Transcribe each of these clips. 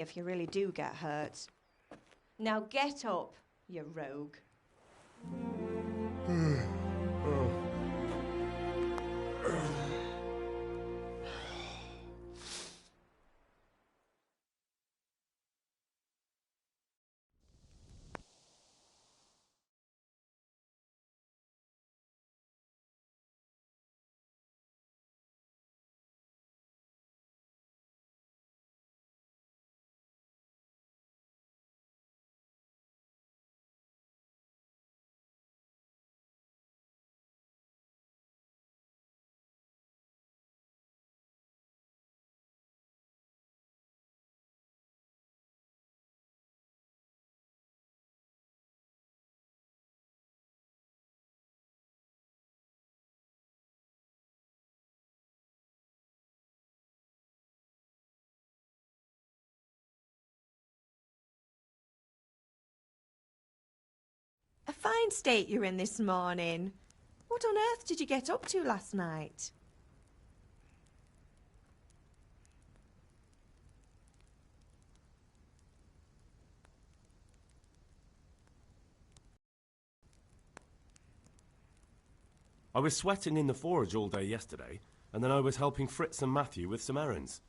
if you really do get hurt. Now get up, you rogue. A fine state you're in this morning. What on earth did you get up to last night? I was sweating in the forge all day yesterday, and then I was helping Fritz and Matthew with some errands.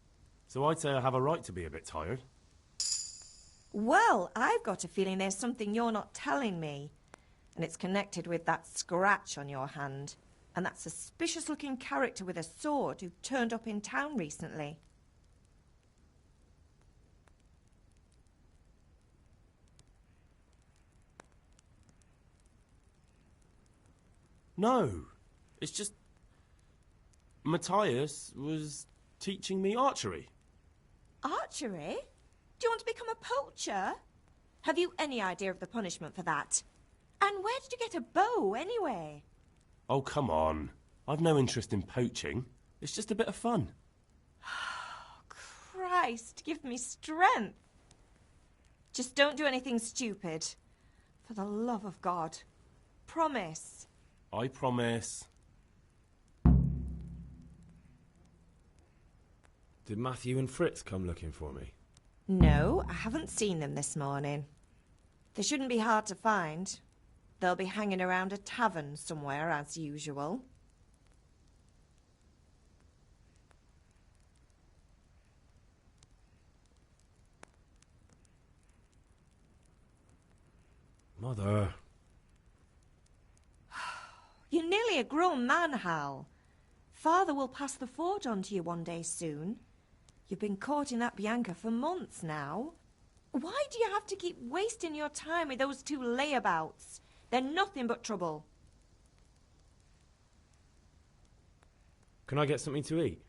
So I'd say I have a right to be a bit tired. Well, I've got a feeling there's something you're not telling me. And it's connected with that scratch on your hand. And that suspicious-looking character with a sword who turned up in town recently. No, it's just... Matthias was teaching me archery. Archery? Do you want to become a poacher? Have you any idea of the punishment for that? And where did you get a bow, anyway? Oh, come on. I've no interest in poaching. It's just a bit of fun. Christ, give me strength. Just don't do anything stupid. For the love of God. Promise. I promise. Did Matthew and Fritz come looking for me? No, I haven't seen them this morning. They shouldn't be hard to find. They'll be hanging around a tavern somewhere, as usual. Mother. You're nearly a grown man, Hal. Father will pass the forge on to you one day soon. You've been courting that Bianca for months now. Why do you have to keep wasting your time with those two layabouts? They're nothing but trouble. Can I get something to eat?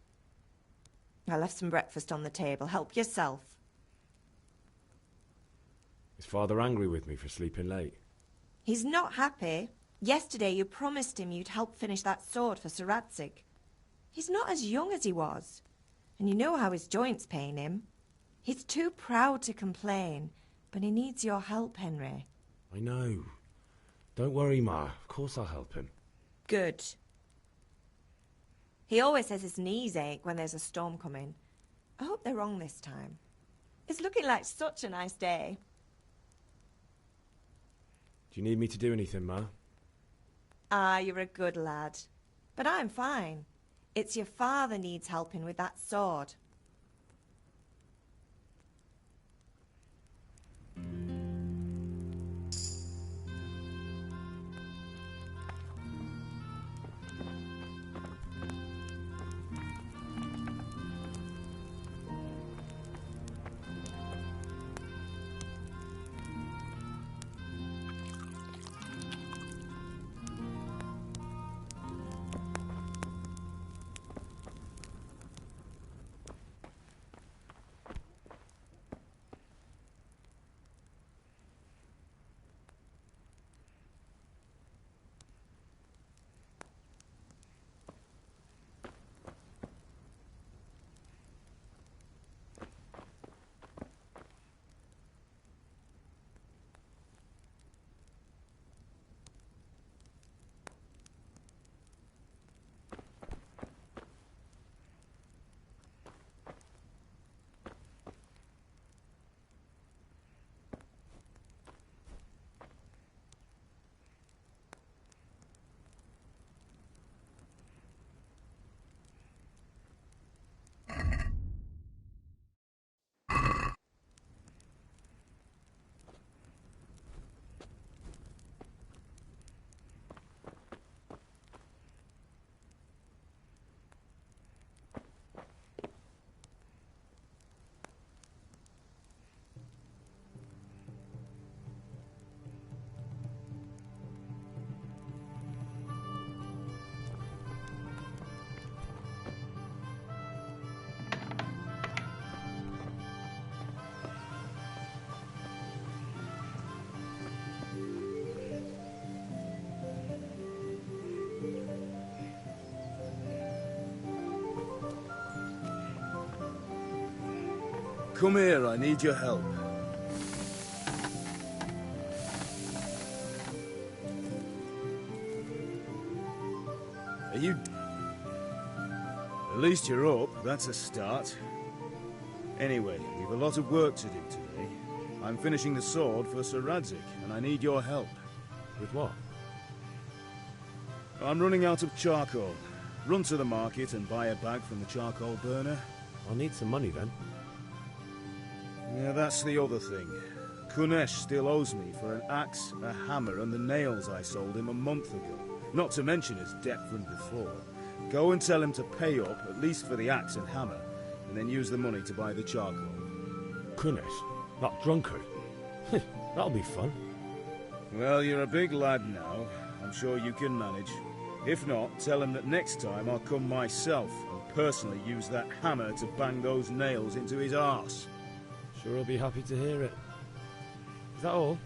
I left some breakfast on the table. Help yourself. Is Father angry with me for sleeping late? He's not happy. Yesterday you promised him you'd help finish that sword for Sir Radzig. He's not as young as he was. And you know how his joints pain him. He's too proud to complain, but he needs your help, Henry. I know. Don't worry, Ma. Of course I'll help him. Good. He always says his knees ache when there's a storm coming. I hope they're wrong this time. It's looking like such a nice day. Do you need me to do anything, Ma? Ah, you're a good lad. But I'm fine. It's your father needs helping with that sword. Come here, I need your help. Are you... At least you're up, that's a start. Anyway, we've a lot of work to do today. I'm finishing the sword for Sir Radzig, and I need your help. With what? I'm running out of charcoal. Run to the market and buy a bag from the charcoal burner. I'll need some money then. Yeah, that's the other thing. Kunesh still owes me for an axe, a hammer, and the nails I sold him a month ago. Not to mention his debt from before. Go and tell him to pay up, at least for the axe and hammer, and then use the money to buy the charcoal. Kunesh? That drunkard? That'll be fun. Well, you're a big lad now. I'm sure you can manage. If not, tell him that next time I'll come myself and personally use that hammer to bang those nails into his arse. Sure he'll be happy to hear it. Is that all?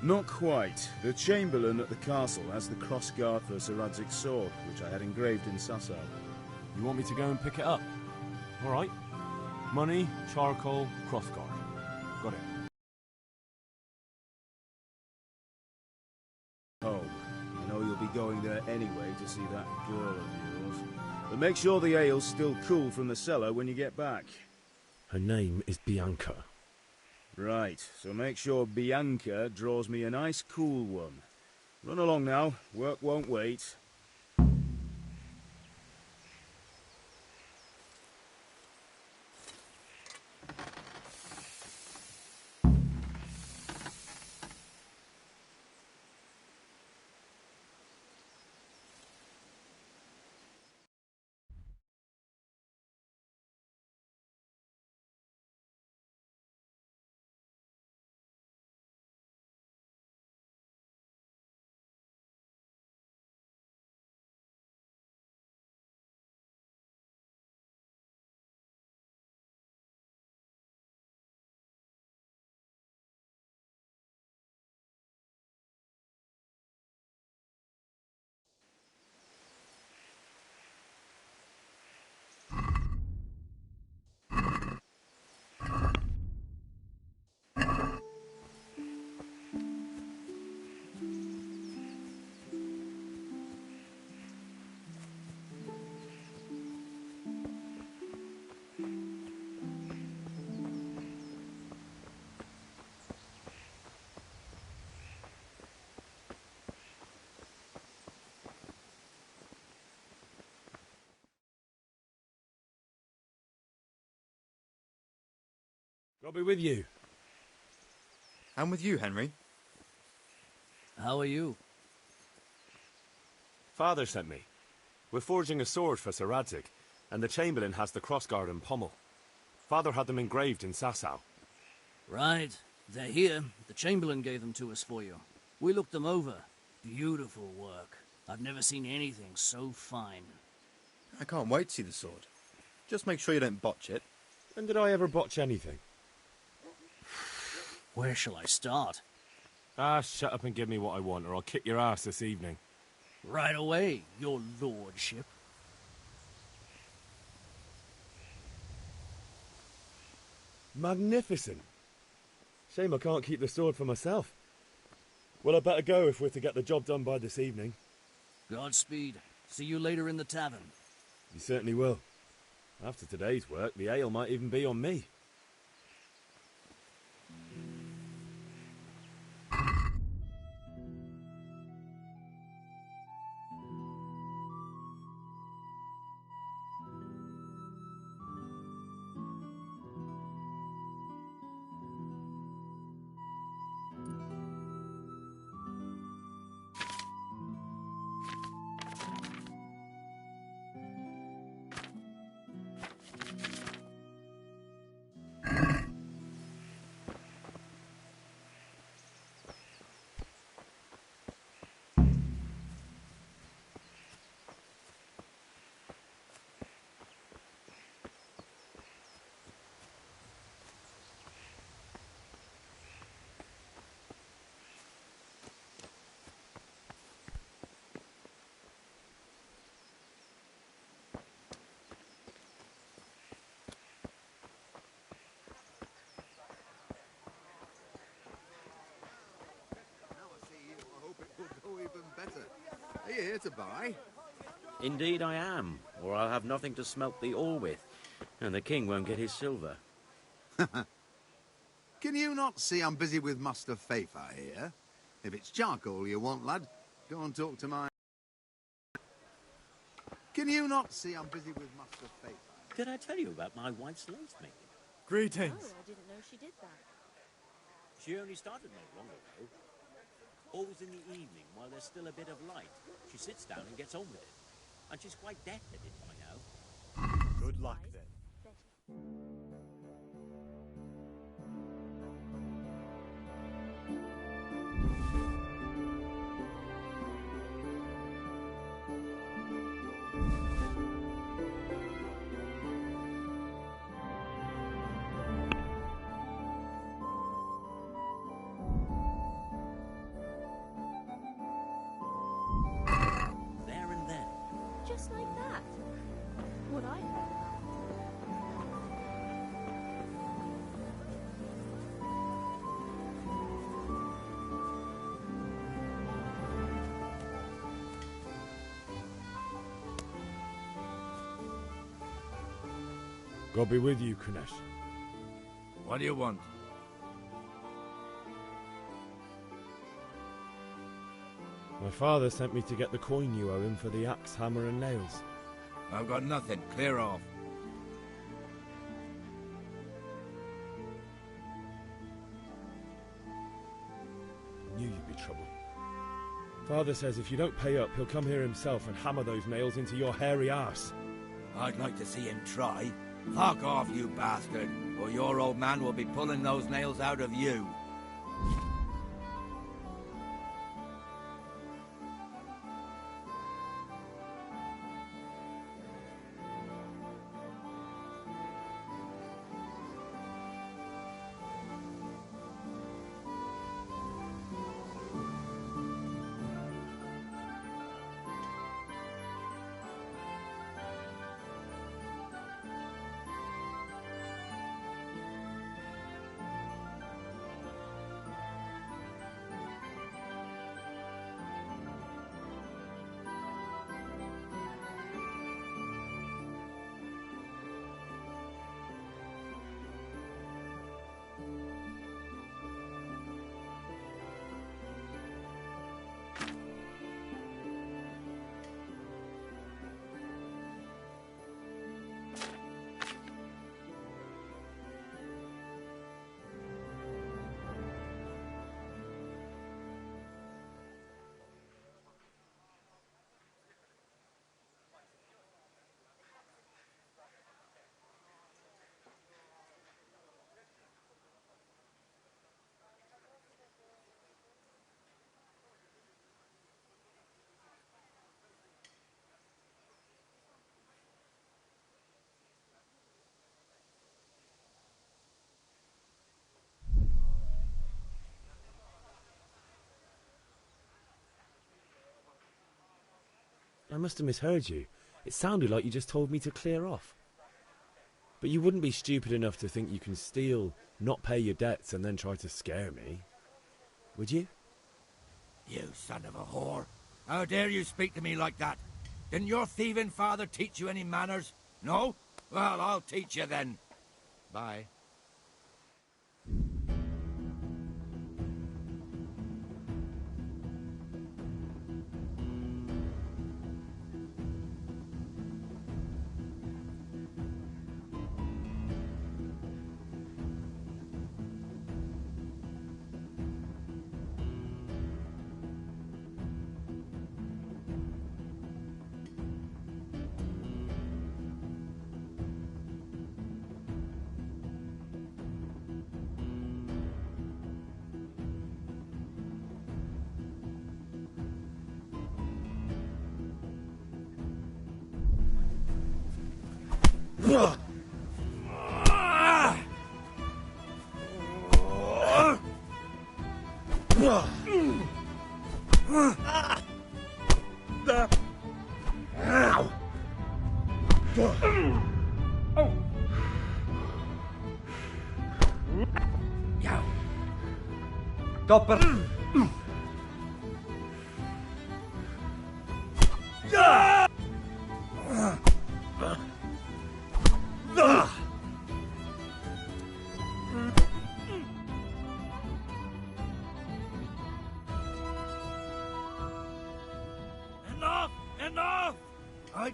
Not quite. The Chamberlain at the castle has the crossguard for Sir Radzig's sword, which I had engraved in Sasau. You want me to go and pick it up? All right. Money, charcoal, crossguard. Got it. Home. I know you'll be going there anyway to see that girl of yours. But make sure the ale's still cool from the cellar when you get back. Her name is Bianca. Right, so make sure Bianca draws me a nice cool one. Run along now, work won't wait. I'll be with you. I'm with you, Henry. How are you? Father sent me. We're forging a sword for Sir Radzig, and the Chamberlain has the crossguard and pommel. Father had them engraved in Sasau. Right. They're here. The Chamberlain gave them to us for you. We looked them over. Beautiful work. I've never seen anything so fine. I can't wait to see the sword. Just make sure you don't botch it. When did I ever botch anything? Where shall I start? Ah, shut up and give me what I want, or I'll kick your ass this evening. Right away, your lordship. Magnificent. Shame I can't keep the sword for myself. Well, I better go if we're to get the job done by this evening. Godspeed. See you later in the tavern. You certainly will. After today's work, the ale might even be on me. better. Are you here to buy? Indeed I am, or I'll have nothing to smelt the ore with, and the king won't get his silver. Can you not see I'm busy with Master Fafa here? If it's charcoal you want, lad, go and talk to my... Can you not see I'm busy with Master Fafa? Did I tell you about my wife's lace making? Greetings. Oh, I didn't know she did that. She only started not long ago. Always in the evening, while there's still a bit of light, she sits down and gets on with it. And she's quite deft at it by now. Good luck then. There and then. Just like that. What I heard about. God be with you, Kunesh. What do you want? My father sent me to get the coin you owe him for the axe, hammer and nails. I've got nothing. Clear off. Knew you'd be trouble. Father says if you don't pay up, he'll come here himself and hammer those nails into your hairy arse. I'd like to see him try. Fuck off, you bastard, or your old man will be pulling those nails out of you. I must have misheard you. It sounded like you just told me to clear off. But you wouldn't be stupid enough to think you can steal, not pay your debts, and then try to scare me, would you? You son of a whore. How dare you speak to me like that? Didn't your thieving father teach you any manners? No? Well, I'll teach you then. Bye.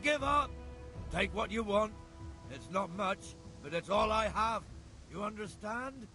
give up. Take what you want. It's not much, but it's all I have. You understand?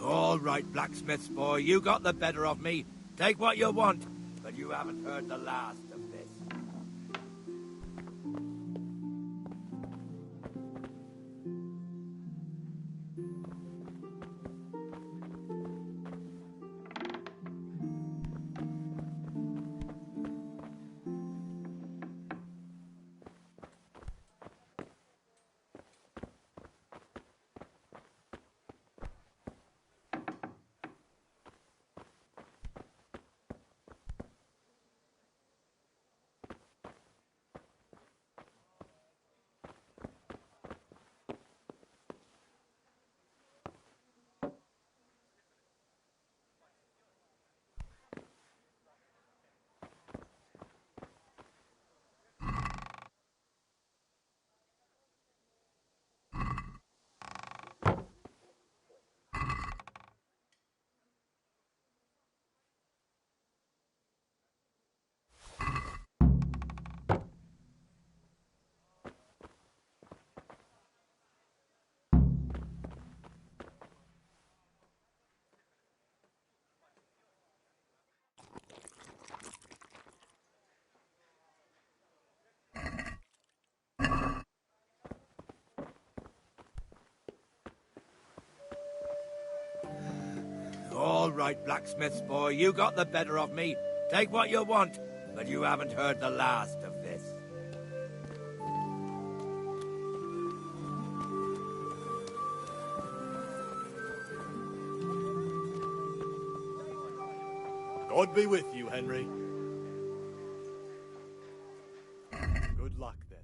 All right, blacksmith's boy, you got the better of me. Take what you want, but you haven't heard the last of this. All right, blacksmith's boy, you got the better of me. Take what you want, but you haven't heard the last of this. God be with you, Henry. Good luck, then.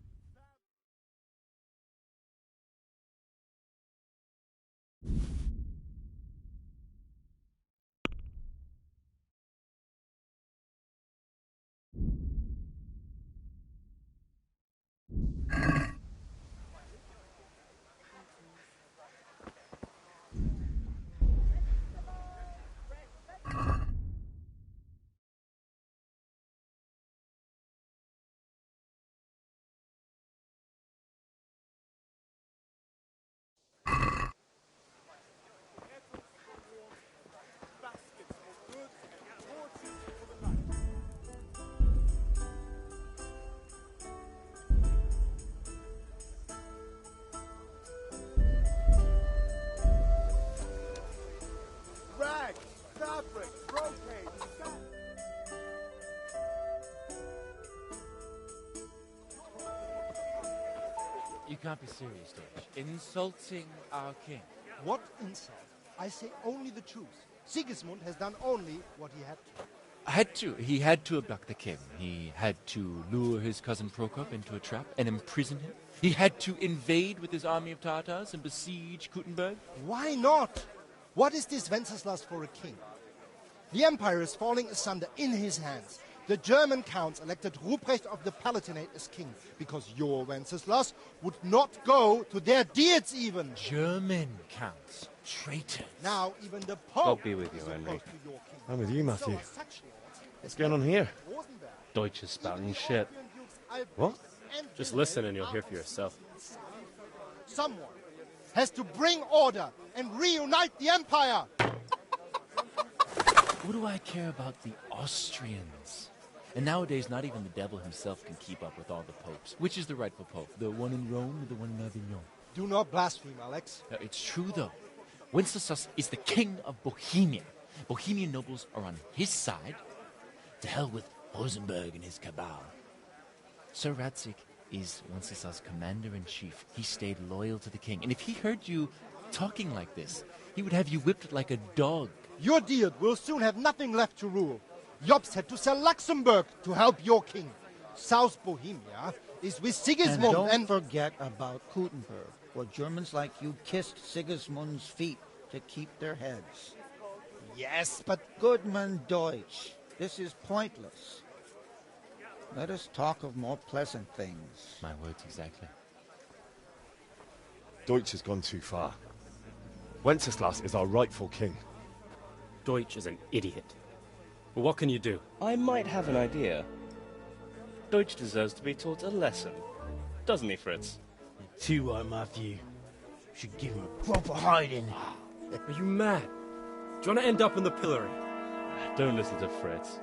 Rags, fabric, brocade, You can't be serious, Dutch. Insulting our king. What insult? I say only the truth. Sigismund has done only what he had to. He had to abduct the king. He had to lure his cousin Prokop into a trap and imprison him. He had to invade with his army of Tartars and besiege Kuttenberg. Why not? What is this Wenceslas for a king? The empire is falling asunder in his hands. The German counts elected Ruprecht of the Palatinate as king because your Wenceslas would not go to their deeds even. German counts. Traitors. Now even the Pope God be with you, is Henry. opposed to your king. I'm with you, Matthew. So are such lords What's going on here? Rosenberg, Deutsch is spouting shit. What? Just listen and you'll hear for yourself. Someone has to bring order and reunite the empire. What do I care about the Austrians? And nowadays, not even the devil himself can keep up with all the popes. Which is the rightful pope? The one in Rome or the one in Avignon? Do not blaspheme, Alex. It's true, though. Wenceslas is the king of Bohemia. Bohemian nobles are on his side. To hell with Rosenberg and his cabal. Sir Radzik is Wenceslas' commander-in-chief. He stayed loyal to the king. And if he heard you talking like this, he would have you whipped like a dog. Your Diet will soon have nothing left to rule. Jobst had to sell Luxembourg to help your king. South Bohemia is with Sigismund And don't forget about Gutenberg, where Germans like you kissed Sigismund's feet to keep their heads. Yes, but... Goodman Deutsch, this is pointless. Let us talk of more pleasant things. My words exactly. Deutsch has gone too far. Wenceslas is our rightful king. Deutsch is an idiot. Well, what can you do? I might have an idea. Deutsch deserves to be taught a lesson. Doesn't he, Fritz? Too right, Matthew. Should give him a proper hiding. Are you mad? Do you want to end up in the pillory? Don't listen to Fritz.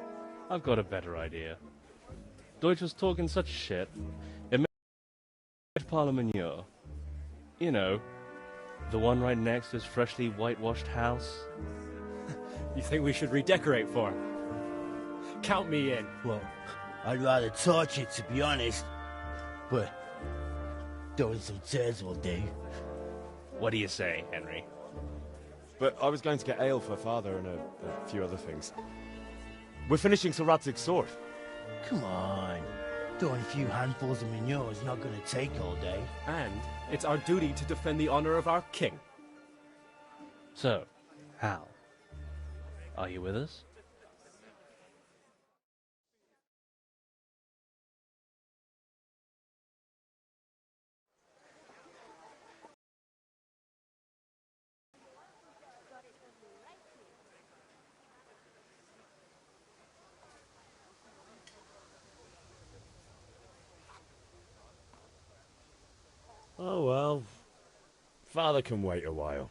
I've got a better idea. Deutsch was talking such shit. It made Parliament. You know, the one right next to his freshly whitewashed house. You think we should redecorate for him? Count me in. Well, I'd rather torch it, to be honest. But throwing some tears will do. What do you say, Henry? But I was going to get ale for Father and a few other things. We're finishing Sir Radzig's sword. Come on. Throwing a few handfuls of manure is not going to take all day. And it's our duty to defend the honor of our king. So, Hal, are you with us? Oh well. Father can wait a while.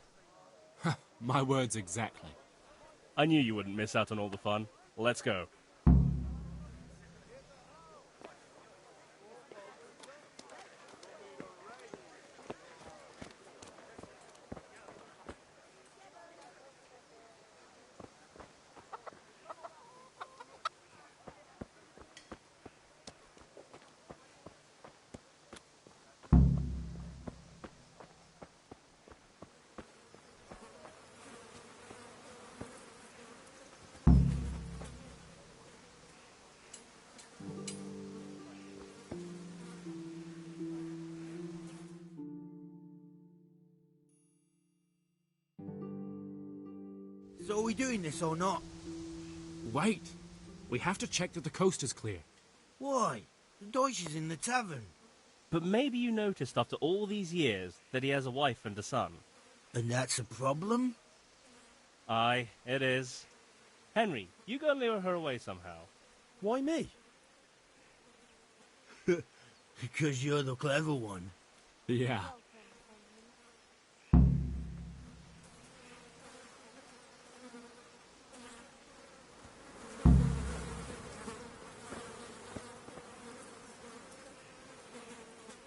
My words exactly. I knew you wouldn't miss out on all the fun. Let's go. So are we doing this or not? Wait. We have to check that the coast is clear. Why? The Deutsch is in the tavern. But maybe you noticed after all these years that he has a wife and a son. And that's a problem? Aye, it is. Henry, you go and lure her away somehow. Why me? Because you're the clever one. Yeah.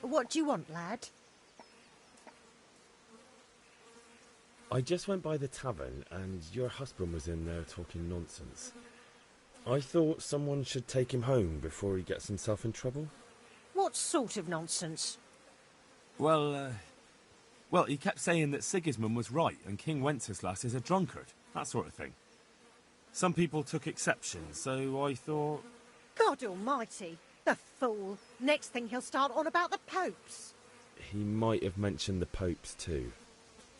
What do you want, lad? I just went by the tavern and your husband was in there talking nonsense. I thought someone should take him home before he gets himself in trouble. What sort of nonsense? Well, he kept saying that Sigismund was right and King Wenceslas is a drunkard, that sort of thing. Some people took exception, so I thought... God almighty, the fool. Next thing he'll start on about the popes. He might have mentioned the popes too.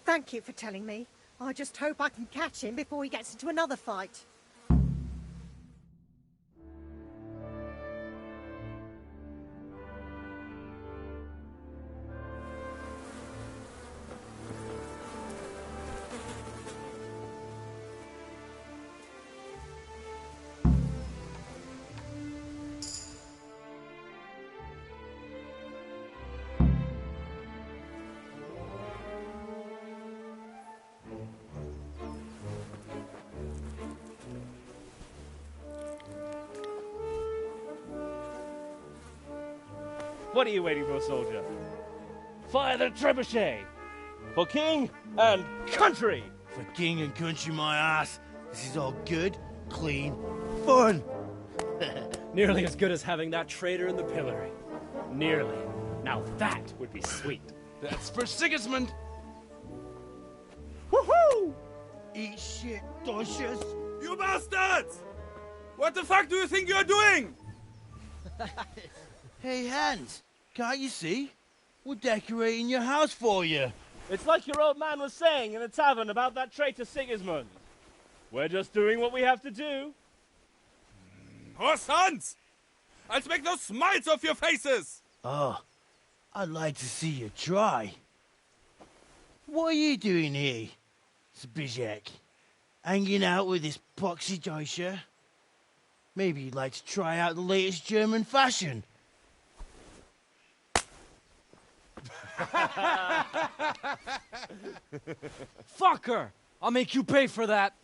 Thank you for telling me. I just hope I can catch him before he gets into another fight. What are you waiting for, soldier? Fire the trebuchet! For king and country! For king and country, my ass. This is all good, clean, fun. Nearly as good as having that traitor in the pillory. Nearly. Now that would be sweet. That's for Sigismund! Woohoo! Eat shit, Deutsches. You bastards! What the fuck do you think you're doing? Hey, Hans, can't you see? We're decorating your house for you. It's like your old man was saying in the tavern about that traitor Sigismund. We're just doing what we have to do. Oh, sons! I'll make those smiles off your faces! Oh, I'd like to see you try. What are you doing here, Zbyszek? Hanging out with this poxy Deutscher? Maybe you'd like to try out the latest German fashion. Fuck her! I'll make you pay for that.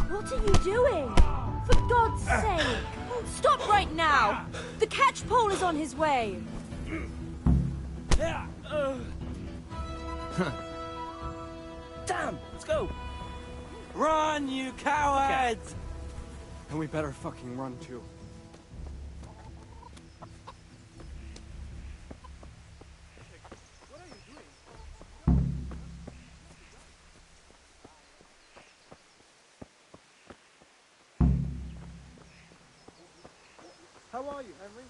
What are you doing? For God's sake! Stop right now! The catch pole is on his way! Damn! Let's go! Run, you cowards! And we better fucking run too. How are you, Henry?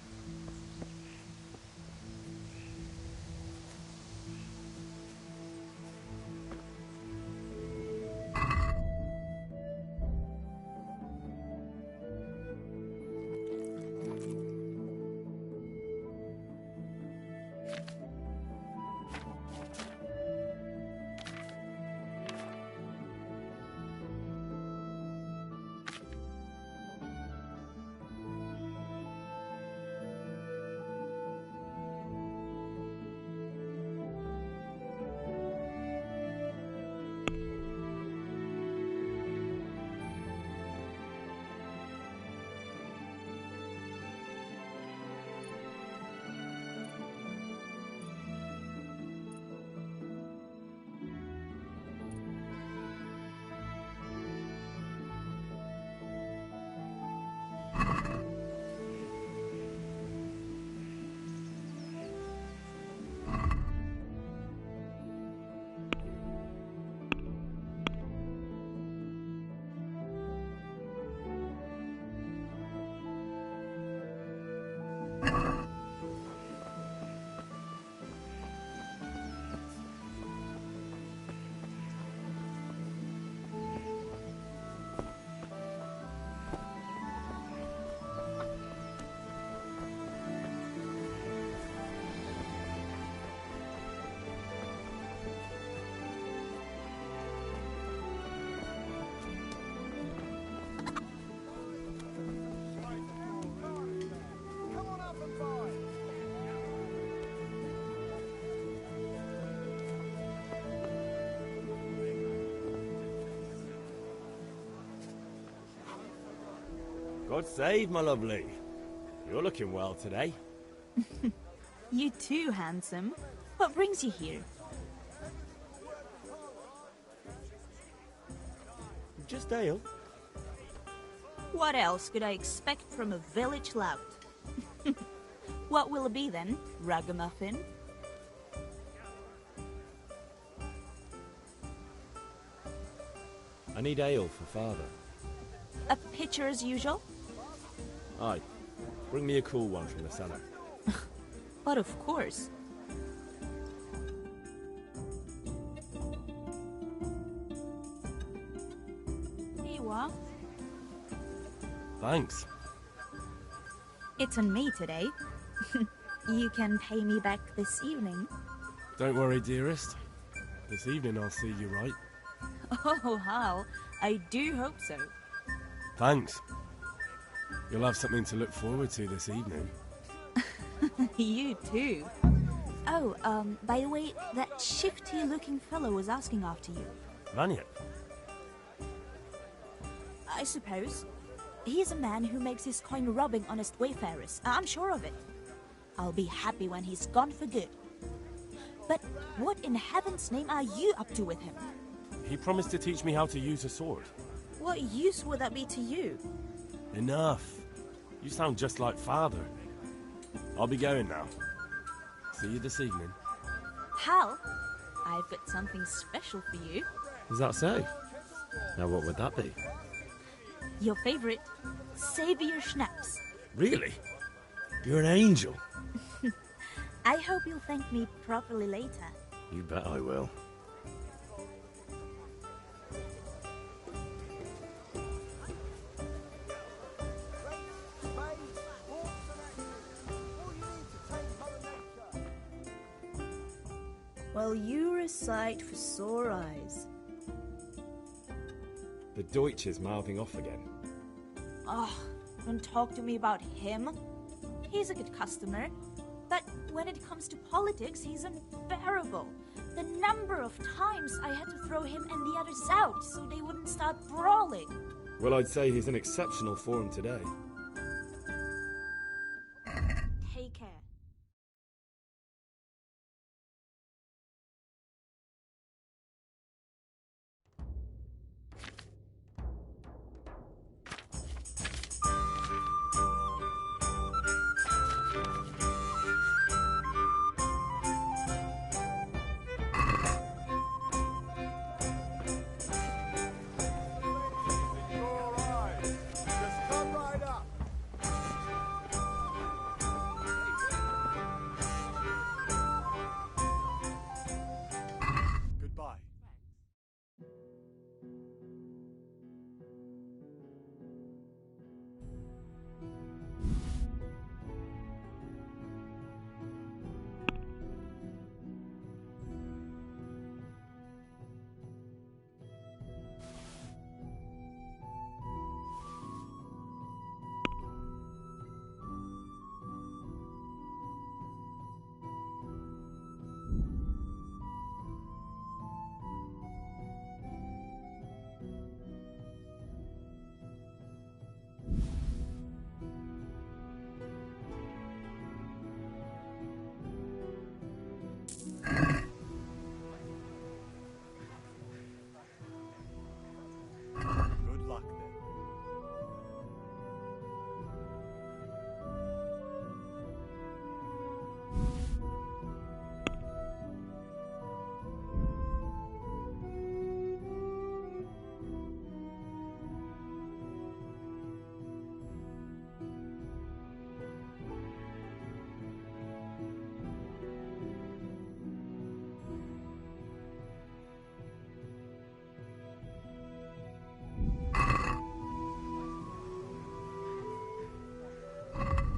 God save, my lovely. You're looking well today. You too, handsome. What brings you here? Just ale. What else could I expect from a village lout? What will it be then, ragamuffin? I need ale for father. A pitcher as usual? Aye. Bring me a cool one from the cellar. But of course. Here you are. Thanks. It's on me today. You can pay me back this evening. Don't worry, dearest. This evening I'll see you right. Oh, Hal, I do hope so. Thanks. You'll have something to look forward to this evening. You too. Oh, by the way, that shifty-looking fellow was asking after you. Vanya? I suppose. He's a man who makes his coin robbing honest wayfarers. I'm sure of it. I'll be happy when he's gone for good. But what in heaven's name are you up to with him? He promised to teach me how to use a sword. What use would that be to you? Enough. You sound just like Father. I'll be going now. See you this evening. Hal, I've got something special for you. Is that so? Now what would that be? Your favorite, Savior Schnapps. Really? You're an angel. I hope you'll thank me properly later. You bet I will. Well, you're a sight for sore eyes. The Deutsch is mouthing off again. Oh, don't talk to me about him. He's a good customer. But when it comes to politics, he's unbearable. The number of times I had to throw him and the others out so they wouldn't start brawling. Well, I'd say he's in exceptional form today. Take care.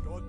God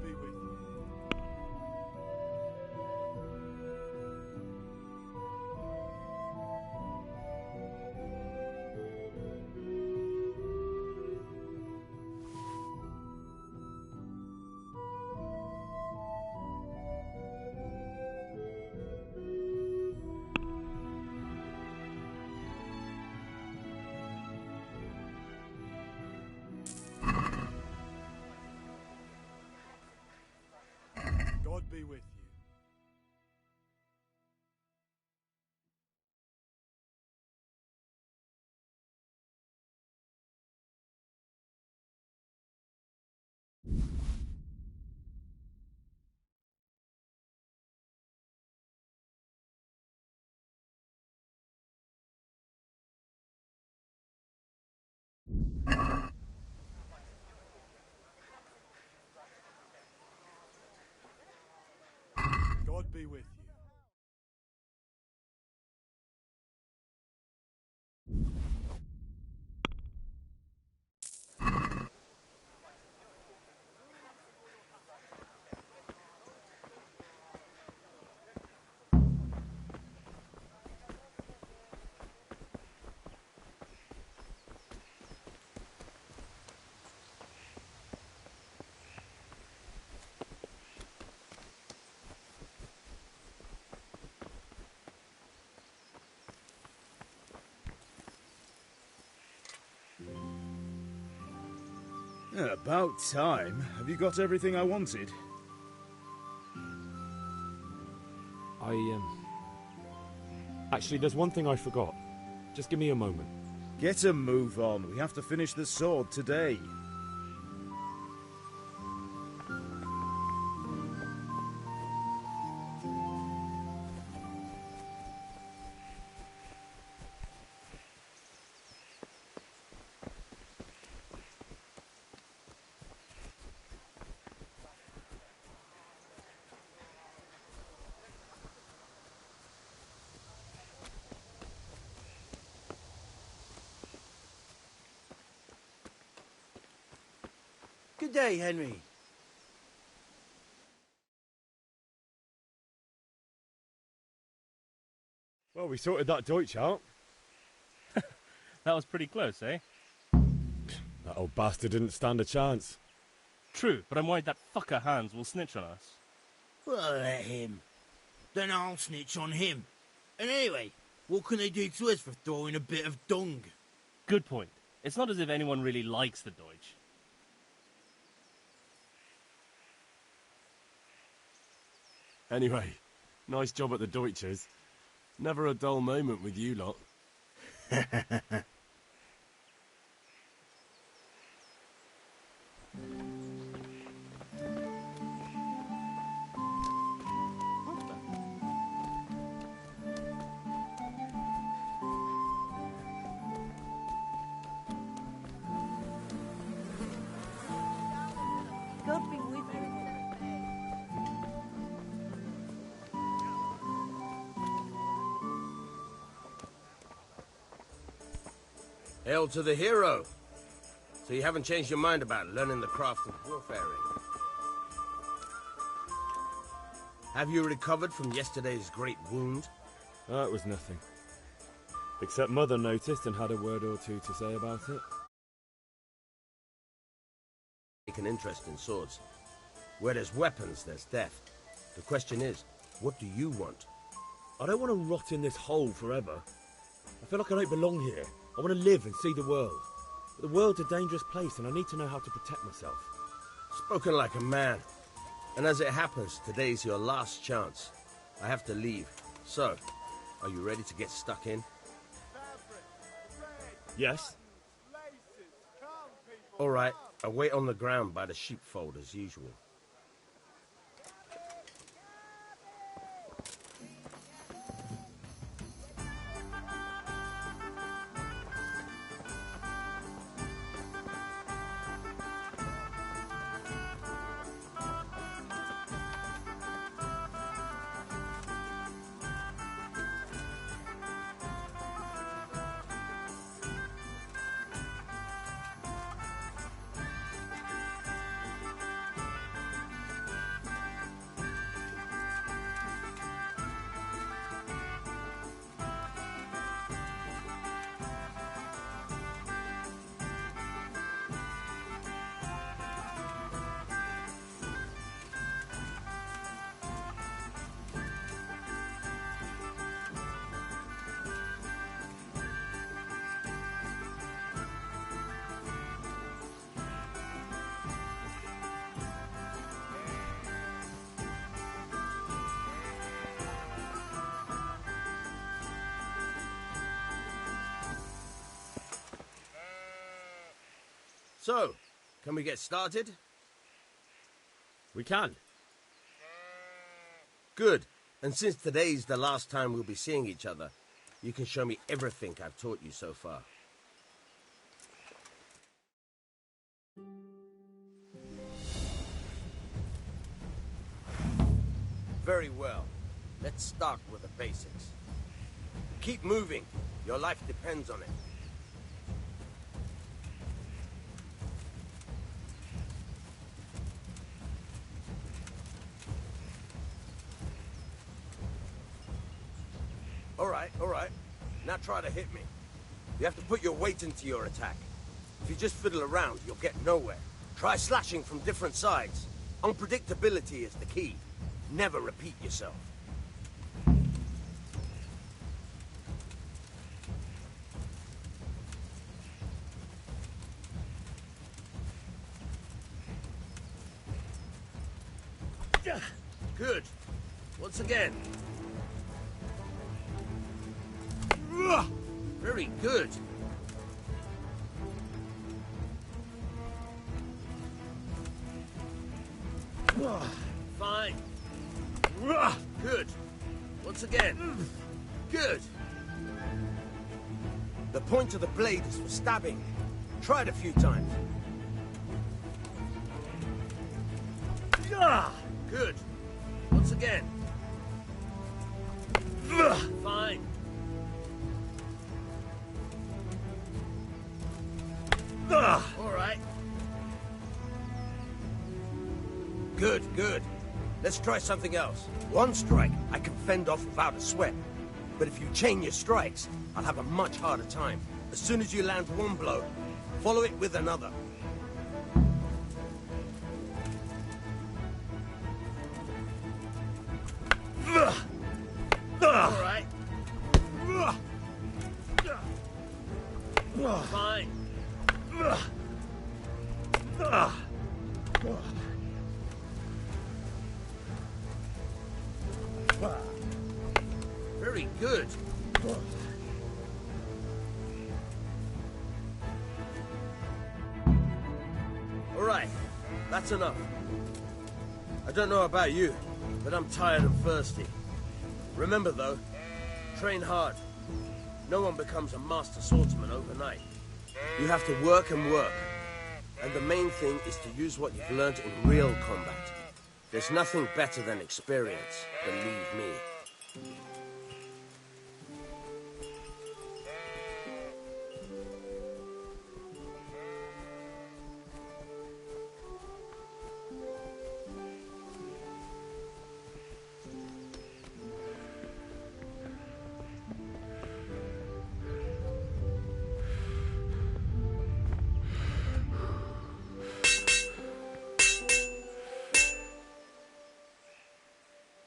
be with you. God be with you. Yeah, about time. Have you got everything I wanted? Actually, there's one thing I forgot. Just give me a moment. Get a move on. We have to finish the sword today. Good day, Henry. Well, we sorted that Deutsch out. That was pretty close, eh? That old bastard didn't stand a chance. True, but I'm worried that fucker Hans will snitch on us. Well, let him. Then I'll snitch on him. And anyway, what can they do to us for throwing a bit of dung? Good point. It's not as if anyone really likes the Deutsch. Anyway, nice job at the Deutsches. Never a dull moment with you lot. God be with you. Hail to the hero! So you haven't changed your mind about learning the craft of warfaring? Have you recovered from yesterday's great wound? That was nothing. Except Mother noticed and had a word or two to say about it. Take an interest in swords. Where there's weapons, there's death. The question is, what do you want? I don't want to rot in this hole forever. I feel like I don't belong here. I want to live and see the world. But the world's a dangerous place and I need to know how to protect myself. Spoken like a man. And as it happens, today's your last chance. I have to leave. So, are you ready to get stuck in? Yes. All right, I'll wait on the ground by the sheepfold as usual. So, can we get started? We can. Good. And since today's the last time we'll be seeing each other, you can show me everything I've taught you so far. Very well. Let's start with the basics. Keep moving. Your life depends on it. All right. Now try to hit me. You have to put your weight into your attack. If you just fiddle around, you'll get nowhere. Try slashing from different sides. Unpredictability is the key. Never repeat yourself. Good. Once again. Very good. Fine. Good. Once again. Good. The point of the blade is for stabbing. Try it a few times. Good. Once again. Fine. All right. Good, good. Let's try something else. One strike, I can fend off without a sweat. But if you chain your strikes, I'll have a much harder time. As soon as you land one blow, follow it with another. All right. Fine. Very good. All right, that's enough. I don't know about you, but I'm tired and thirsty. Remember though, train hard. No one becomes a master swordsman overnight. You have to work and work. And the main thing is to use what you've learned in real combat. There's nothing better than experience, believe me.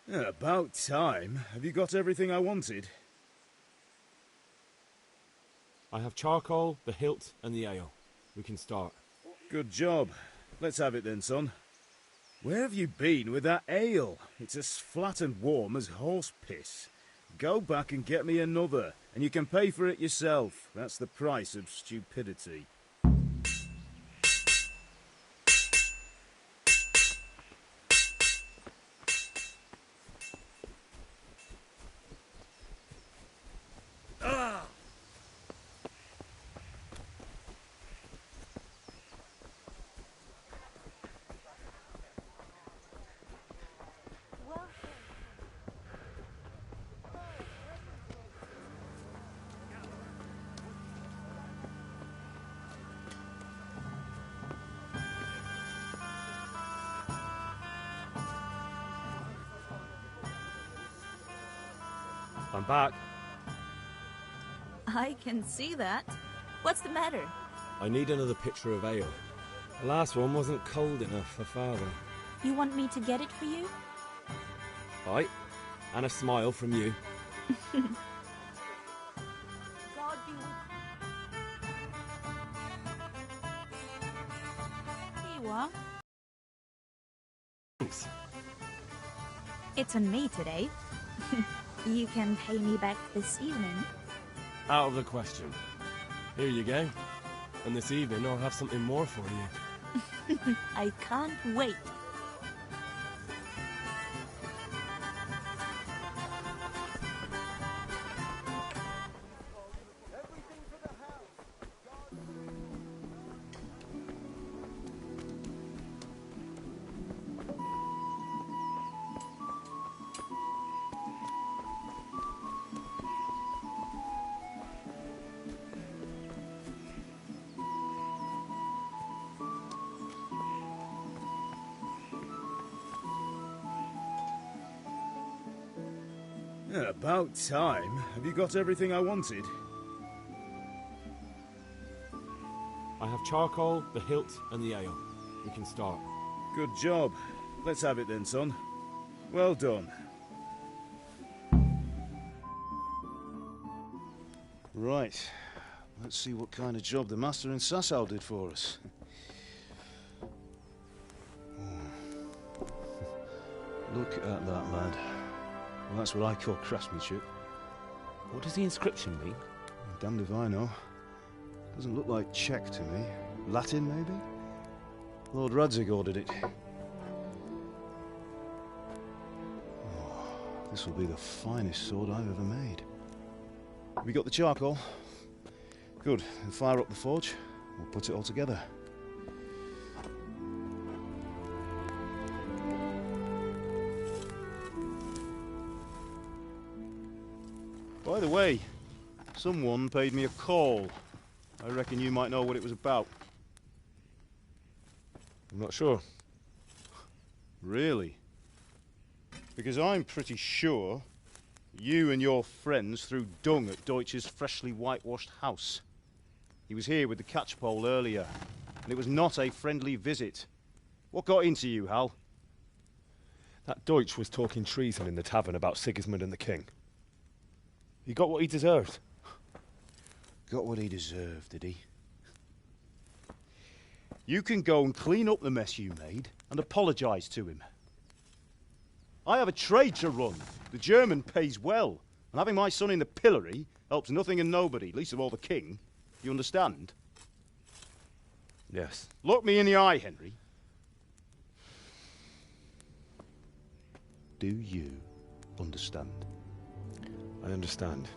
Yeah, about time. Have you got everything I wanted? I have charcoal, the hilt, and the ale. We can start. Good job. Let's have it then, son. Where have you been with that ale? It's as flat and warm as horse piss. Go back and get me another, and you can pay for it yourself. That's the price of stupidity. I'm back. I can see that. What's the matter? I need another pitcher of ale. The last one wasn't cold enough for Father. You want me to get it for you? Right. And a smile from you. God be with you. Here you are. Thanks. It's on me today. You can pay me back this evening. Out of the question. Here you go. And this evening I'll have something more for you. I can't wait. Yeah, about time. Have you got everything I wanted? I have charcoal, the hilt, and the ale. We can start. Good job. Let's have it then, son. Well done. Right. Let's see what kind of job the master in Sasau did for us. Look at that, lad. Well, that's what I call craftsmanship. What does the inscription mean? Damned if I know. Doesn't look like Czech to me. Latin, maybe? Lord Radzig ordered it. Oh, this will be the finest sword I've ever made. Have you got the charcoal? Good. Then fire up the forge. We'll put it all together. By the way, someone paid me a call. I reckon you might know what it was about. I'm not sure. Really? Because I'm pretty sure you and your friends threw dung at Deutsch's freshly whitewashed house. He was here with the catchpole earlier, and it was not a friendly visit. What got into you, Hal? That Deutsch was talking treason in the tavern about Sigismund and the king. He got what he deserved. Got what he deserved, did he? You can go and clean up the mess you made and apologise to him. I have a trade to run. The German pays well, and having my son in the pillory helps nothing and nobody, least of all the king. You understand? Yes. Look me in the eye, Henry. Do you understand? I understand.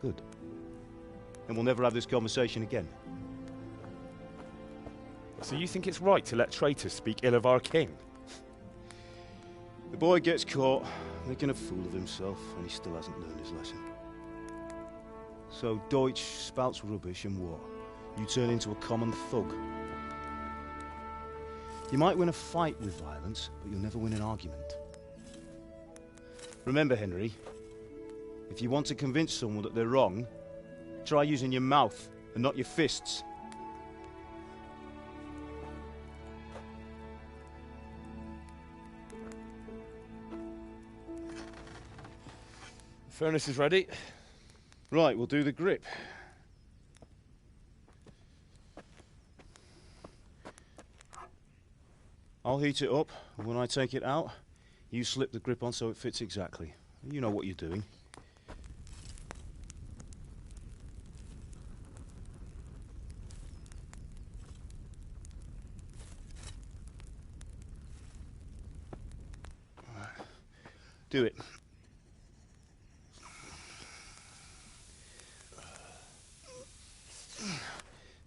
Good. Then we'll never have this conversation again. So you think it's right to let traitors speak ill of our king? The boy gets caught, making a fool of himself, and he still hasn't learned his lesson. So Deutsch spouts rubbish, and what? You turn into a common thug. You might win a fight with violence, but you'll never win an argument. Remember, Henry, if you want to convince someone that they're wrong, try using your mouth and not your fists. The furnace is ready. Right, we'll do the grip. I'll heat it up, and when I take it out, you slip the grip on so it fits exactly. You know what you're doing. Do it.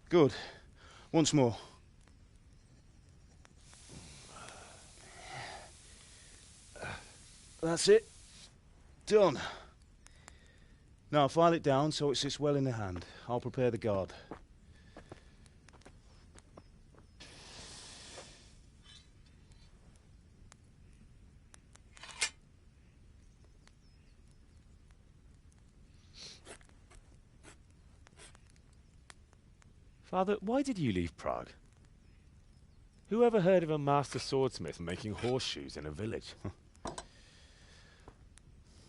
Good. Once more. That's it. Done. Now file it down so it sits well in the hand. I'll prepare the guard. Father, why did you leave Prague? Who ever heard of a master swordsmith making horseshoes in a village?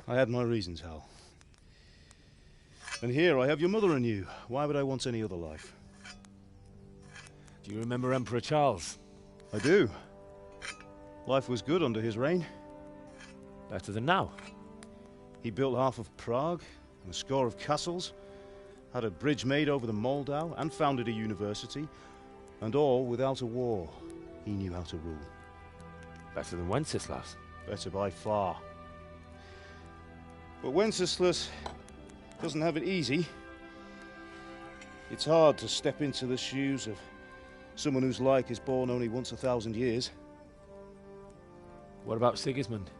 I had my reasons, Hal. And here I have your mother and you. Why would I want any other life? Do you remember Emperor Charles? I do. Life was good under his reign. Better than now. He built half of Prague and a score of castles, had a bridge made over the Moldau, and founded a university, and all without a war. He knew how to rule. Better than Wenceslas. Better by far. But Wenceslas doesn't have it easy. It's hard to step into the shoes of someone whose like is born only once 1,000 years. What about Sigismund?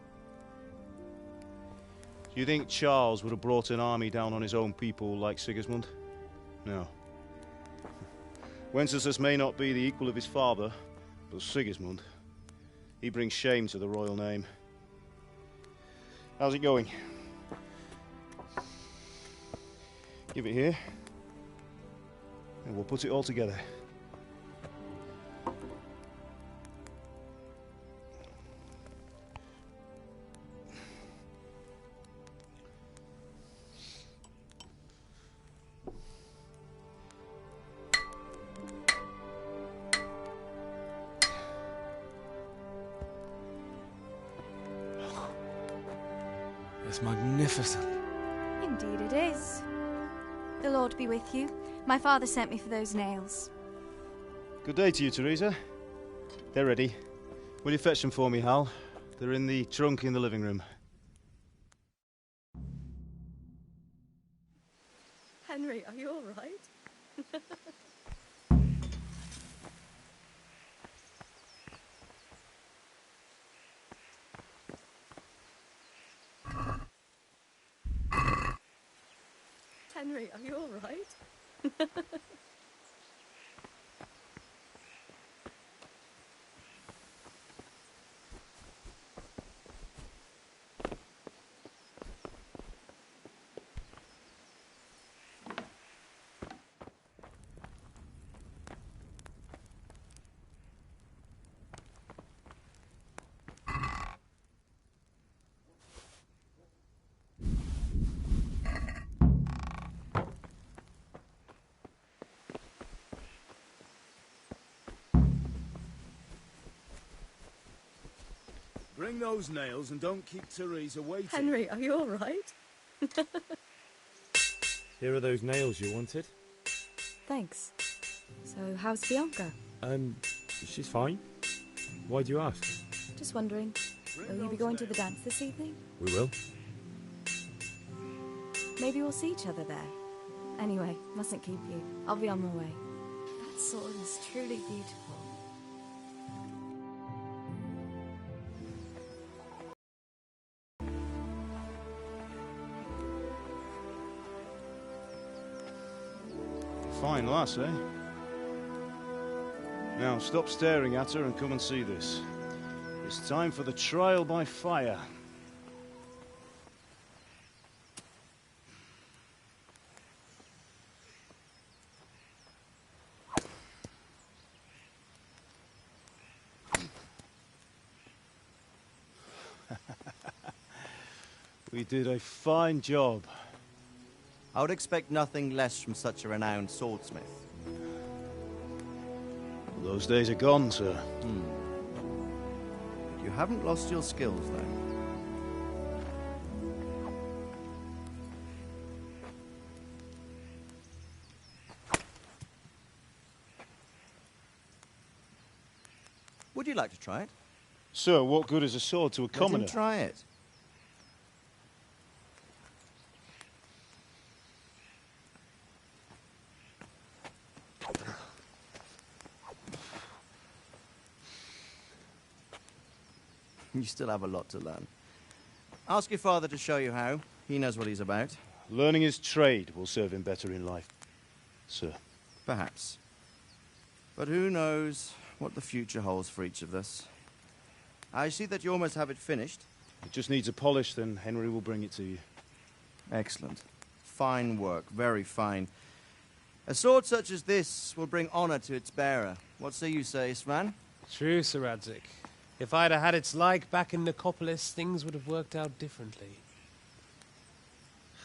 Do you think Charles would have brought an army down on his own people like Sigismund? No. Wenceslas may not be the equal of his father, but Sigismund, he brings shame to the royal name. How's it going? Give it here, and we'll put it all together. That's magnificent. Indeed it is. The Lord be with you. My father sent me for those nails. Good day to you, Teresa. They're ready. Will you fetch them for me, Hal? They're in the trunk in the living room. Henry, are you all right? Henry, are you all right? Bring those nails and don't keep Teresa waiting. Henry, are you all right? Here are those nails you wanted. Thanks. So, how's Bianca? She's fine. Why do you ask? Just wondering, will you be going to the dance this evening? We will. Maybe we'll see each other there. Anyway, mustn't keep you. I'll be on my way. That sword is truly beautiful. Fine lass, eh? Now, stop staring at her and come and see this. It's time for the trial by fire. We did a fine job. I would expect nothing less from such a renowned swordsmith. Those days are gone, sir. You haven't lost your skills, though. Would you like to try it? Sir, what good is a sword to a commoner? Let him try it. You still have a lot to learn. Ask your father to show you how. He knows what he's about. Learning his trade will serve him better in life, sir. Perhaps. But who knows what the future holds for each of us. I see that you almost have it finished. It just needs a polish, then Henry will bring it to you. Excellent. Fine work, very fine. A sword such as this will bring honor to its bearer. What say you, Svan? True, Sir Radzik. If I'd have had its like back in Nicopolis, things would have worked out differently.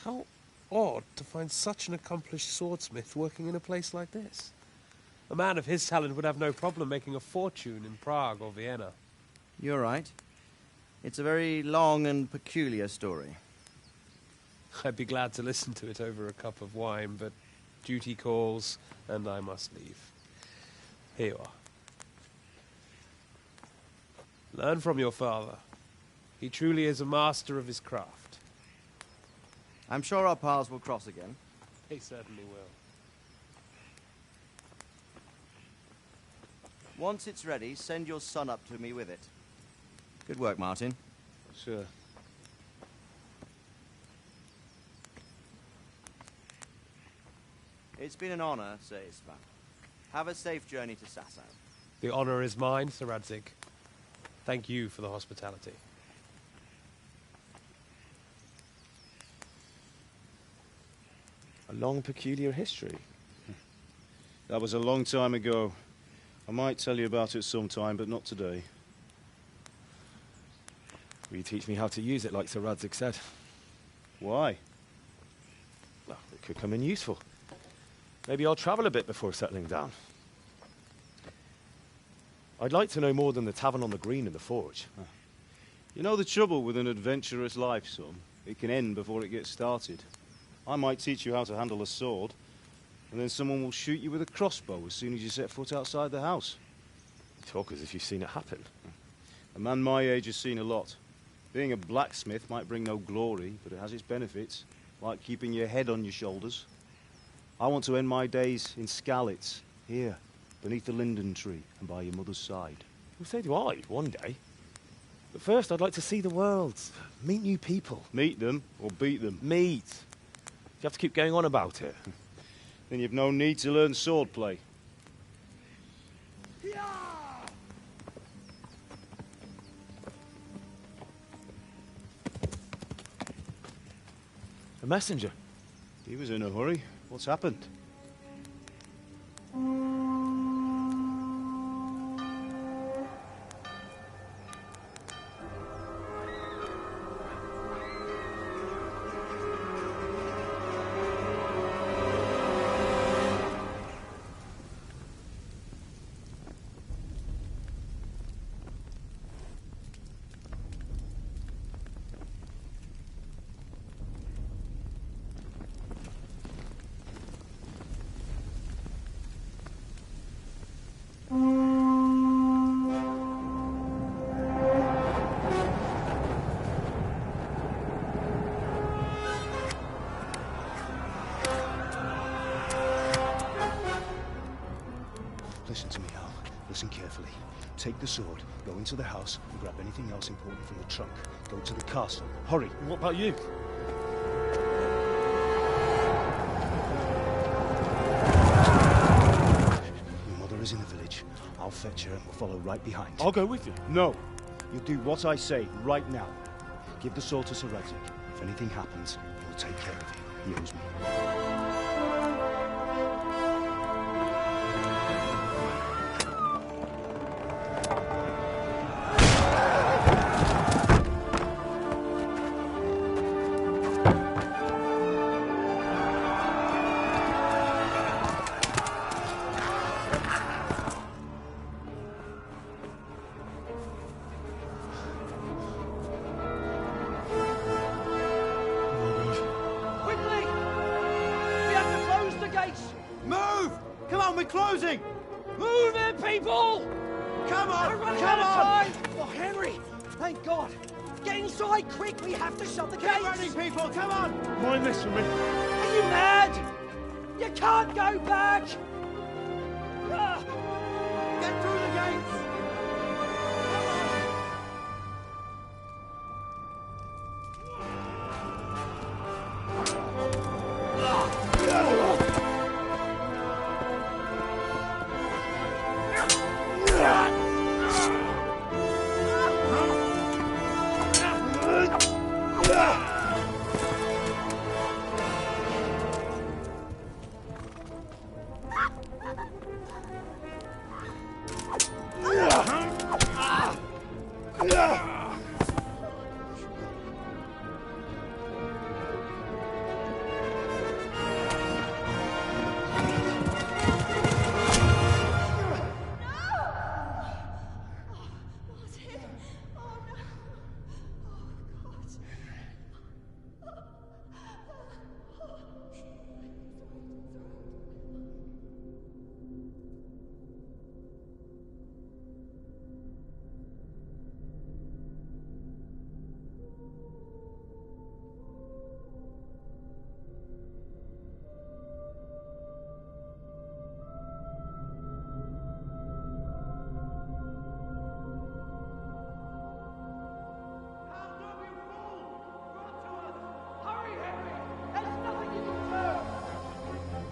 How odd to find such an accomplished swordsmith working in a place like this. A man of his talent would have no problem making a fortune in Prague or Vienna. You're right. It's a very long and peculiar story. I'd be glad to listen to it over a cup of wine, but duty calls, and I must leave. Here you are. Learn from your father. He truly is a master of his craft. I'm sure our paths will cross again. He certainly will. Once it's ready, send your son up to me with it. Good work, Martin. Sure. It's been an honor, Sir Istvan. Have a safe journey to Sasau. The honor is mine, Sir Radzik. Thank you for the hospitality. A long, peculiar history. That was a long time ago. I might tell you about it sometime, but not today. Will you teach me how to use it, like Sir Radzik said? Why? Well, it could come in useful. Maybe I'll travel a bit before settling down. I'd like to know more than the tavern on the green and the forge. You know the trouble with an adventurous life, son? It can end before it gets started. I might teach you how to handle a sword, and then someone will shoot you with a crossbow as soon as you set foot outside the house. You talk as if you've seen it happen. A man my age has seen a lot. Being a blacksmith might bring no glory, but it has its benefits, like keeping your head on your shoulders. I want to end my days in Skalitz, here, beneath the linden tree and by your mother's side. Well, so do I, one day. But first, I'd like to see the world, meet new people. Meet them or beat them? Meet. You have to keep going on about it. Then you've no need to learn swordplay. A messenger. He was in a hurry. What's happened? Listen to me, Hal. Listen carefully. Take the sword, go into the house, and grab anything else important from the trunk. Go to the castle. Hurry. What about you? Your mother is in the village. I'll fetch her and we'll follow right behind. I'll go with you. No. You'll do what I say right now. Give the sword to Sir Radzik. If anything happens, he'll take care of you. He owes me. Closing! Move it, people! Come on! We're running out of time! Oh, Henry! Thank God! Get inside, quick! We have to shut the gates! Keep running, people! Come on! Mind this for me. Are you mad? You can't go back! Get through the gates!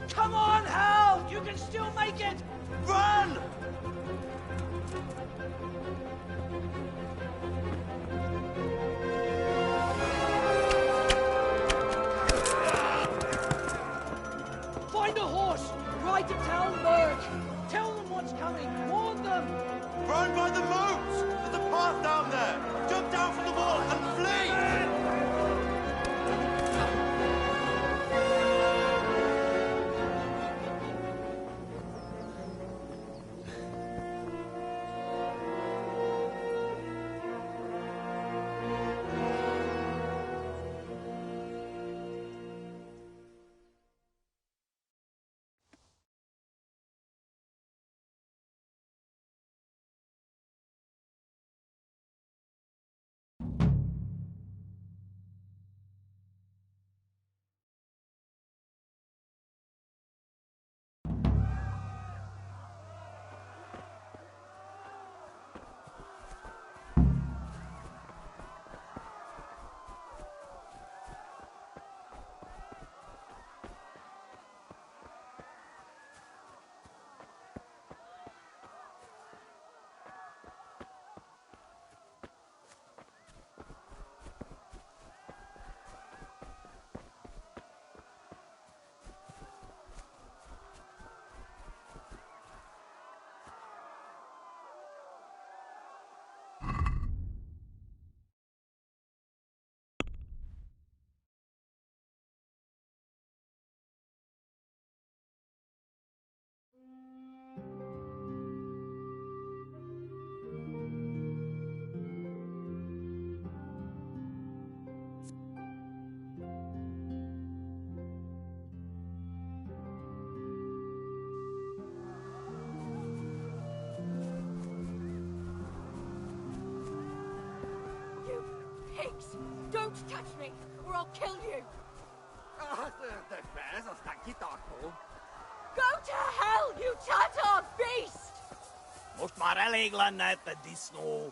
Come on, Hal! You can still make it! Run! Find a horse! Ride to Talmberg! Tell them what's coming! Warn them! Run by the moat! There's a path down there! Jump down from the wall and flee! pigs! Don't touch me, or I'll kill you! Go to hell, you Tatar beast! Moest maar elk land uit de disno.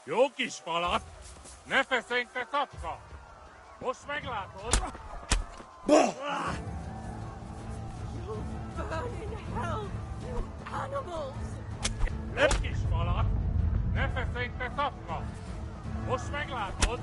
Jókis falat! Ne feszénk, te tapka! Most meglátod! You'll burn in hell, you animals! Jókis falat! Ne feszénk, te tapka! Most meglátod!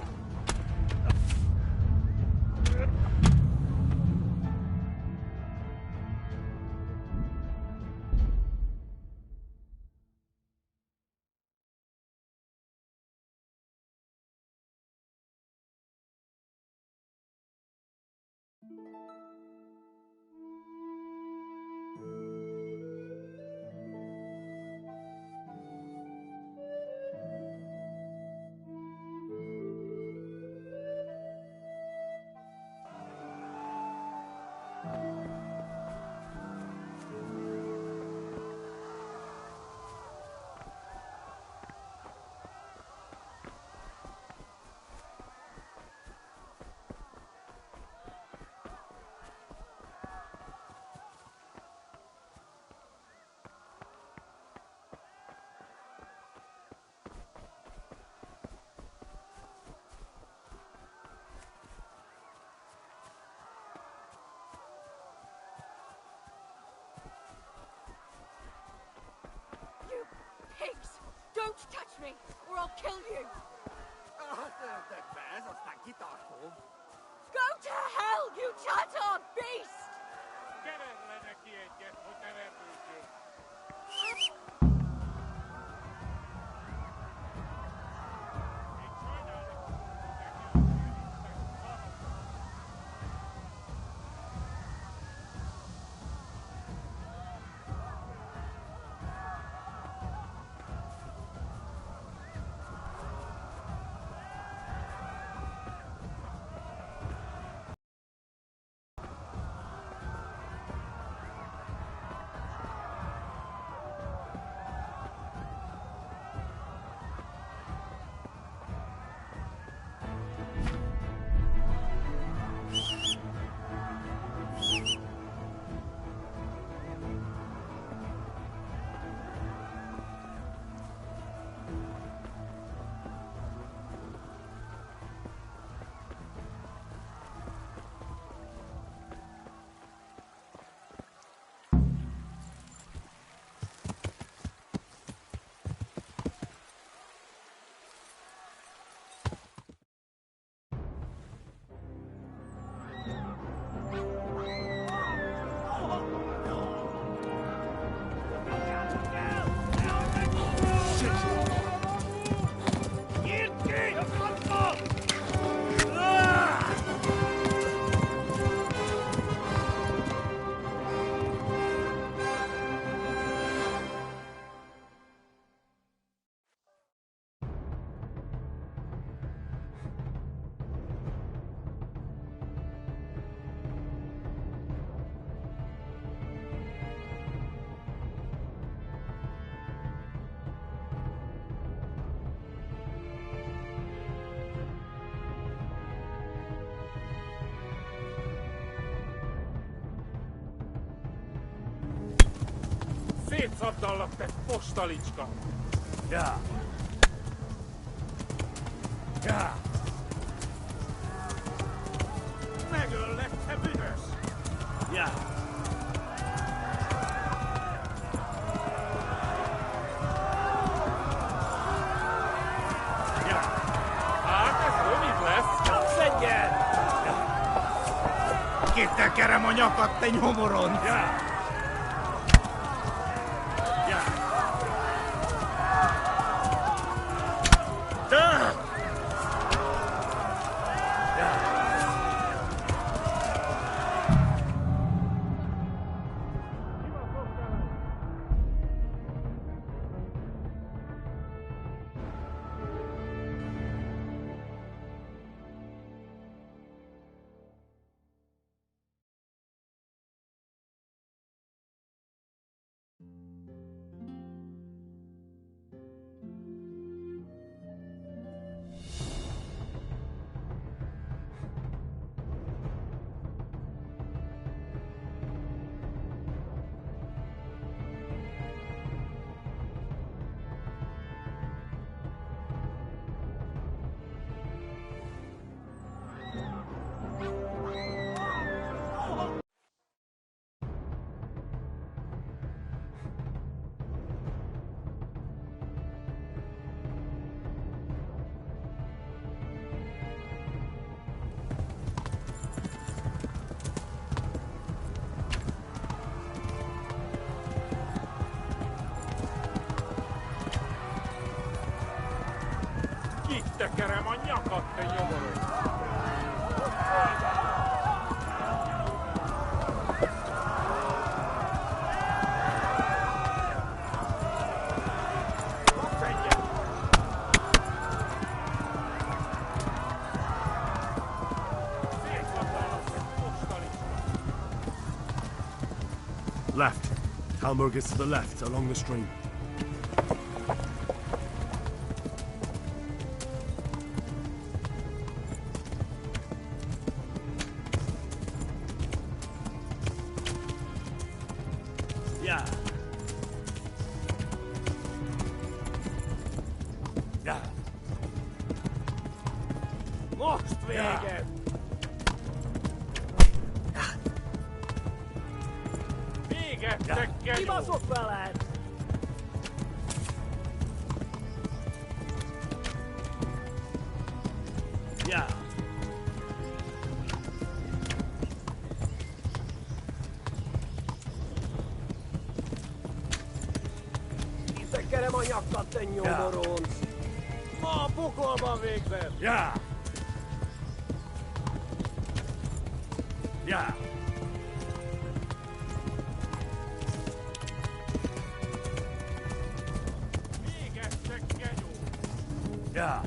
Pigs! Don't touch me, or I'll kill you! Go to hell, you Tatar beast! Szétszabdallak, te postalicska! Ja! Ja! Megöllek, te büdös! Ja! Ja! Hát ez rövid lesz! Szedjen! Kitekerem a nyakat, te nyomoron! Ja! Sitten keräämään jakatte joulun. Left. Talmor gets to the left, along the stream. Yeah. Yeah. Mostwege! Ki baszott veled? Yeah. Tekerem a nyakat, te nyomoronc! Ma a pokolban végzett! Yeah. Yeah. Yeah.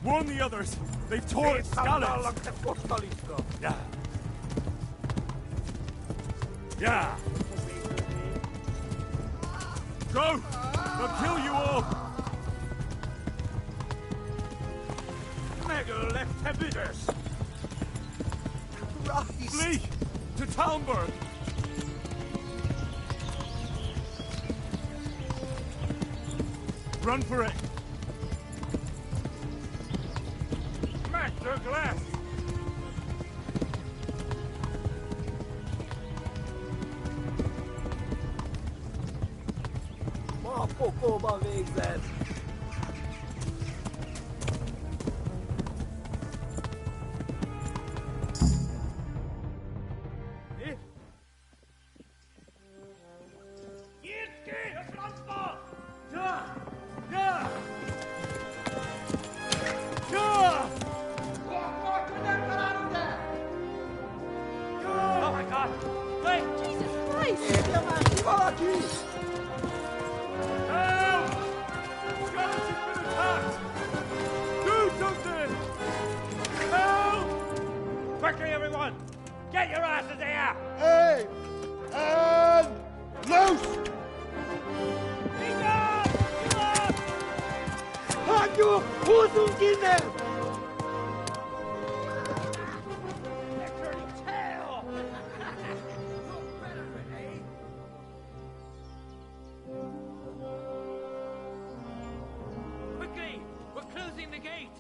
Warn the others. They've torn scallops. Yeah. Yeah. Go! They'll kill you all. Megöl left te büdös! Flee to Talmberg. Run for it. Master Glass! Ma a pokolban végzett! Oh my god! Wait! Jesus Christ! Help! Skeleton's been attacked! Do something! Help! Quickly, everyone! Get your asses here! Hey! And loose! Halt you! Húzzunk innen! Quickly! We're closing the gate!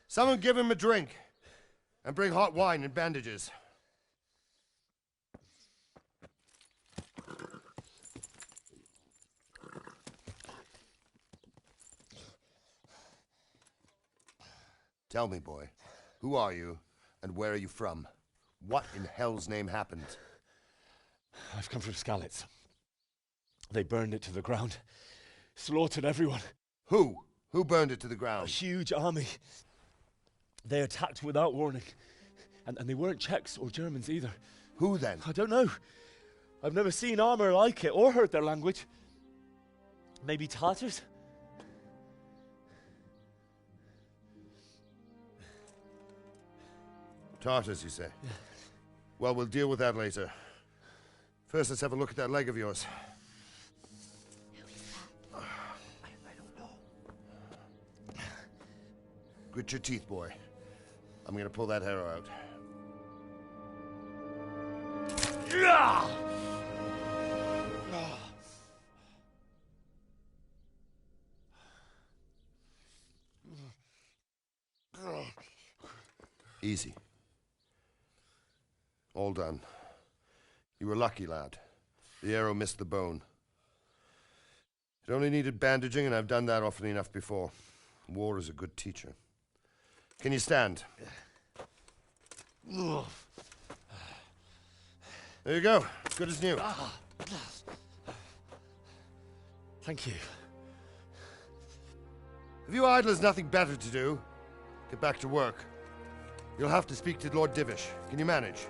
Someone give him a drink. And bring hot wine and bandages. Tell me, boy, who are you, and where are you from? What in hell's name happened? I've come from Skalitz. They burned it to the ground. Slaughtered everyone. Who? Who burned it to the A ground? huge army. They attacked without warning. And they weren't Czechs or Germans either. Who then? I don't know. I've never seen armor like it or heard their language. Maybe Tatars? Tartars, you say? Yeah. Well, we'll deal with that later. First, let's have a look at that leg of yours. Grit your teeth, boy. I'm gonna pull that arrow out. Easy. All done. You were lucky, lad. The arrow missed the bone. It only needed bandaging, and I've done that often enough before. War is a good teacher. Can you stand? There you go. Good as new. Thank you. Have you idlers nothing better to do? Get back to work. You'll have to speak to Lord Divish. Can you manage?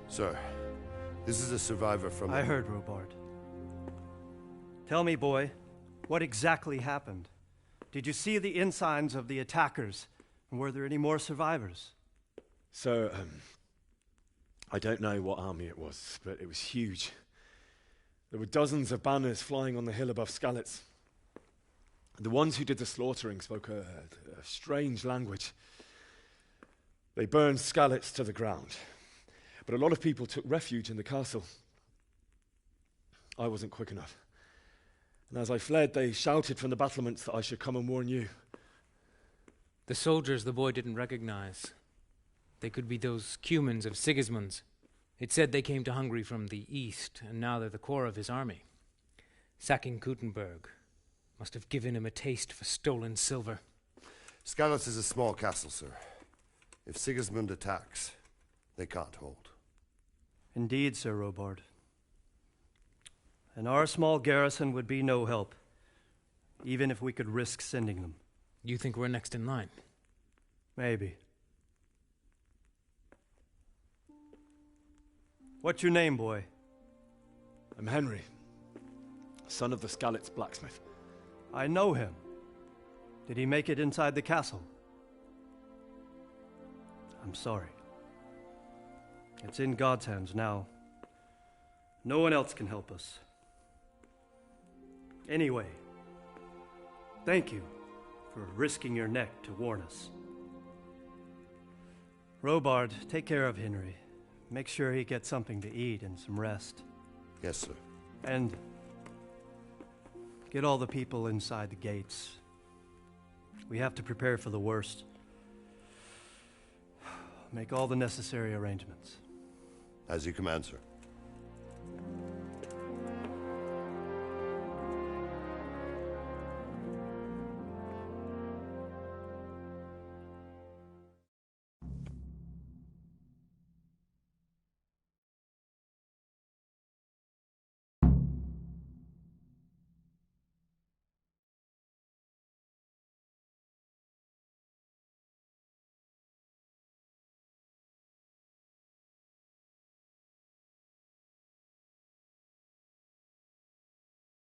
Sir, this is a survivor from... I heard, Robard. Tell me, boy, what exactly happened? Did you see the ensigns of the attackers? And were there any more survivors? So, I don't know what army it was, but it was huge. There were dozens of banners flying on the hill above Skalitz. The ones who did the slaughtering spoke a strange language. They burned Skalitz to the ground. But a lot of people took refuge in the castle. I wasn't quick enough. And as I fled, they shouted from the battlements that I should come and warn you. The soldiers the boy didn't recognize. They could be those Cumans of Sigismund's. It said they came to Hungary from the east, and now they're the core of his army. Sacking Kuttenberg must have given him a taste for stolen silver. Skalitz is a small castle, sir. If Sigismund attacks, they can't hold. Indeed, Sir Robard. And our small garrison would be no help, even if we could risk sending them. You think we're next in line? Maybe. What's your name, boy? I'm Henry, son of the Skalitz blacksmith. I know him. Did he make it inside the castle? I'm sorry. It's in God's hands now. No one else can help us. Anyway, thank you for risking your neck to warn us. Robard, take care of Henry. Make sure he gets something to eat and some rest. Yes, sir. And get all the people inside the gates. We have to prepare for the worst. Make all the necessary arrangements. As you command, sir.